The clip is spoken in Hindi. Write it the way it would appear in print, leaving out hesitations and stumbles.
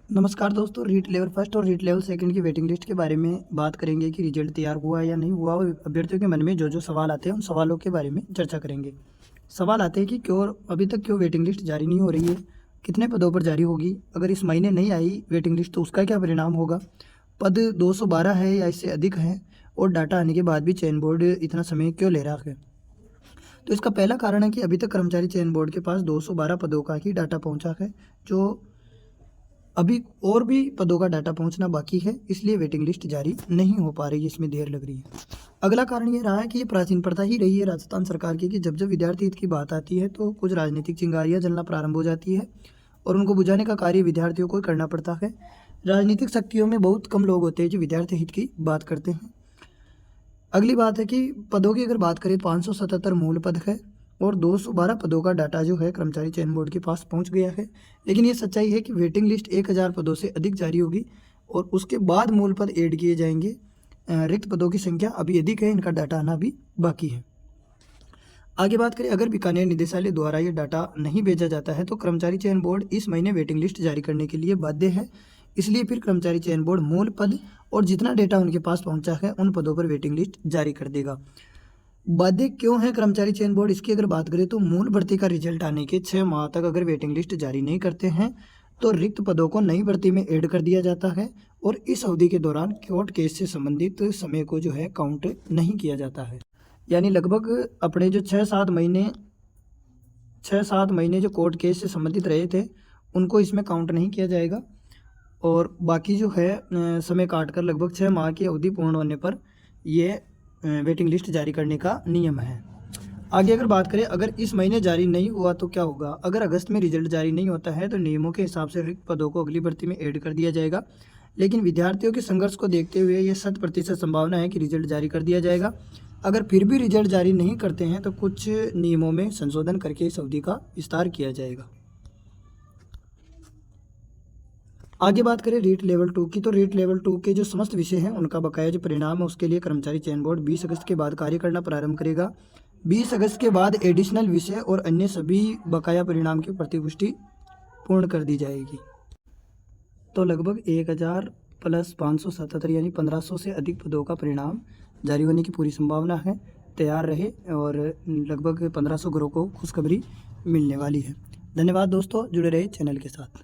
नमस्कार दोस्तों, रीट लेवल फर्स्ट और रीट लेवल सेकंड की वेटिंग लिस्ट के बारे में बात करेंगे कि रिजल्ट तैयार हुआ या नहीं हुआ और अभ्यर्थियों के मन में जो जो सवाल आते हैं उन सवालों के बारे में चर्चा करेंगे। सवाल आते हैं कि क्यों अभी तक क्यों वेटिंग लिस्ट जारी नहीं हो रही है, कितने पदों पर जारी होगी, अगर इस महीने नहीं आई वेटिंग लिस्ट तो उसका क्या परिणाम होगा, पद 212 है या इससे अधिक है और डाटा आने के बाद भी चयन बोर्ड इतना समय क्यों ले रहा है। तो इसका पहला कारण है कि अभी तक कर्मचारी चयन बोर्ड के पास 212 पदों का ही डाटा पहुंचा है, जो अभी और भी पदों का डाटा पहुंचना बाकी है, इसलिए वेटिंग लिस्ट जारी नहीं हो पा रही है, इसमें देर लग रही है। अगला कारण ये रहा है कि ये प्राचीन प्रथा ही रही है राजस्थान सरकार की कि जब जब विद्यार्थी हित की बात आती है तो कुछ राजनीतिक चिंगारियां जलना प्रारंभ हो जाती है और उनको बुझाने का कार्य विद्यार्थियों को करना पड़ता है। राजनीतिक शक्तियों में बहुत कम लोग होते हैं जो विद्यार्थी हित की बात करते हैं। अगली बात है कि पदों की अगर बात करें 577 मूल पद है और 212 पदों का डाटा जो है कर्मचारी चयन बोर्ड के पास पहुंच गया है, लेकिन ये सच्चाई है कि वेटिंग लिस्ट 1000 पदों से अधिक जारी होगी और उसके बाद मूल पद ऐड किए जाएंगे। रिक्त पदों की संख्या अभी अधिक है, इनका डाटा आना भी बाकी है। आगे बात करें, अगर बीकानेर निदेशालय द्वारा ये डाटा नहीं भेजा जाता है तो कर्मचारी चयन बोर्ड इस महीने वेटिंग लिस्ट जारी करने के लिए बाध्य है। इसलिए फिर कर्मचारी चयन बोर्ड मूल पद और जितना डेटा उनके पास पहुंचा है उन पदों पर वेटिंग लिस्ट जारी कर देगा। बाध्य क्यों है कर्मचारी चयन बोर्ड, इसकी अगर बात करें तो मूल भर्ती का रिजल्ट आने के 6 माह तक अगर वेटिंग लिस्ट जारी नहीं करते हैं तो रिक्त पदों को नई भर्ती में ऐड कर दिया जाता है और इस अवधि के दौरान कोर्ट केस से संबंधित समय को जो है काउंट नहीं किया जाता है। यानी लगभग अपने जो 6-7 महीने जो कोर्ट केस से संबंधित रहे थे उनको इसमें काउंट नहीं किया जाएगा और बाकी जो है समय काट कर लगभग 6 माह की अवधि पूर्ण होने पर ये वेटिंग लिस्ट जारी करने का नियम है। आगे अगर बात करें, अगर इस महीने जारी नहीं हुआ तो क्या होगा। अगर अगस्त में रिजल्ट जारी नहीं होता है तो नियमों के हिसाब से रिक्त पदों को अगली भर्ती में ऐड कर दिया जाएगा, लेकिन विद्यार्थियों के संघर्ष को देखते हुए ये 100% संभावना है कि रिजल्ट जारी कर दिया जाएगा। अगर फिर भी रिजल्ट जारी नहीं करते हैं तो कुछ नियमों में संशोधन करके इस अवधि का विस्तार किया जाएगा। आगे बात करें रीट लेवल 2 की, तो रीट लेवल 2 के जो समस्त विषय हैं उनका बकाया जो परिणाम है उसके लिए कर्मचारी चयन बोर्ड 20 अगस्त के बाद कार्य करना प्रारंभ करेगा। 20 अगस्त के बाद एडिशनल विषय और अन्य सभी बकाया परिणाम की प्रतिपुष्टि पूर्ण कर दी जाएगी। तो लगभग 1000 प्लस 577 यानी 1500 से अधिक पदों का परिणाम जारी होने की पूरी संभावना है। तैयार रहे और लगभग 1500 घरों को खुशखबरी मिलने वाली है। धन्यवाद दोस्तों, जुड़े रहे चैनल के साथ।